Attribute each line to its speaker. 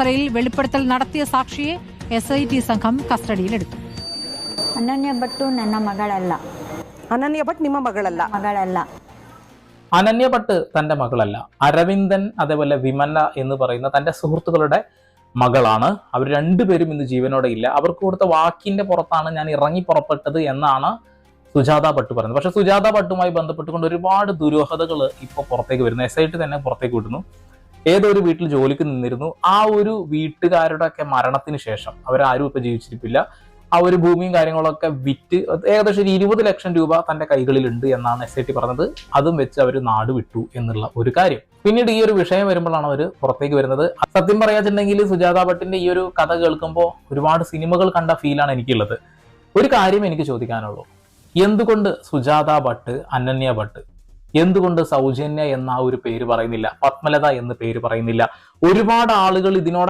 Speaker 1: വസ്തുതയിൽ വെളിപ്പെടുത്തൽ നടത്തിയ സാക്ഷിയെ SIT സംഘം കസ്റ്റഡിയിലെടുത്തു.
Speaker 2: അനന്യ ഭട്ട് ನನ್ನ മകളല്ല.
Speaker 3: അനന്യ ഭട്ട് ನಿಮ್ಮ മകളല്ല.
Speaker 4: അനന്യ ഭട്ട് തന്റെ മകളല്ല. അരവിന്ദൻ അതേപോലെ വിമല എന്ന് പറയുന്ന തന്റെ സുഹൃത്തുക്കളുടെ മകളാണ്. അവർ രണ്ടുപേരും ഇന്ന് ജീവനോടെ ഇല്ല. അവർക്ക് കൊടുത്ത വാക്കിന്റെ പുറത്താണ് ഞാൻ ഇറങ്ങി പുറപ്പെട്ടത് എന്നാണ് സുജാത ഭട്ട് പറയുന്നത്. പക്ഷെ സുജാത ഭട്ടുമായി ബന്ധപ്പെട്ടുകൊണ്ട് ഒരുപാട് ദുരൂഹതകൾ ഇപ്പോൾ പുറത്തേക്ക് വരുന്നു. SIT തന്നെ പുറത്തേക്ക് വിടുന്നു. ഏതൊരു വീട്ടിൽ ജോലിക്ക് നിന്നിരുന്നു. ആ ഒരു വീട്ടുകാരുടെ ഒക്കെ മരണത്തിന് ശേഷം അവരാരും ഇപ്പൊ ജീവിച്ചിരിപ്പില്ല. ആ ഒരു ഭൂമിയും കാര്യങ്ങളൊക്കെ വിറ്റ് ഏകദേശം 20 ലക്ഷം രൂപ തന്റെ കൈകളിലുണ്ട് എന്നാണ് SIT പറഞ്ഞത്. അതും വെച്ച് അവർ നാട് വിട്ടു എന്നുള്ള ഒരു കാര്യം. പിന്നീട് ഈ ഒരു വിഷയം വരുമ്പോഴാണ് അവർ പുറത്തേക്ക് വരുന്നത്. സത്യം പറയാച്ചിട്ടുണ്ടെങ്കിൽ സുജാത ഭട്ടിന്റെ ഈ ഒരു കഥ കേൾക്കുമ്പോൾ ഒരുപാട് സിനിമകൾ കണ്ട ഫീലാണ് എനിക്കുള്ളത്. ഒരു കാര്യം എനിക്ക് ചോദിക്കാനുള്ളൂ, എന്തുകൊണ്ട് സുജാത ഭട്ട്, അനന്യ ഭട്ട്, എന്തുകൊണ്ട് സൗജന്യ എന്ന ഒരു പേര് പറയുന്നില്ല, പത്മലത എന്ന പേര് പറയുന്നില്ല? ഒരുപാട് ആളുകൾ ഇതിനോട്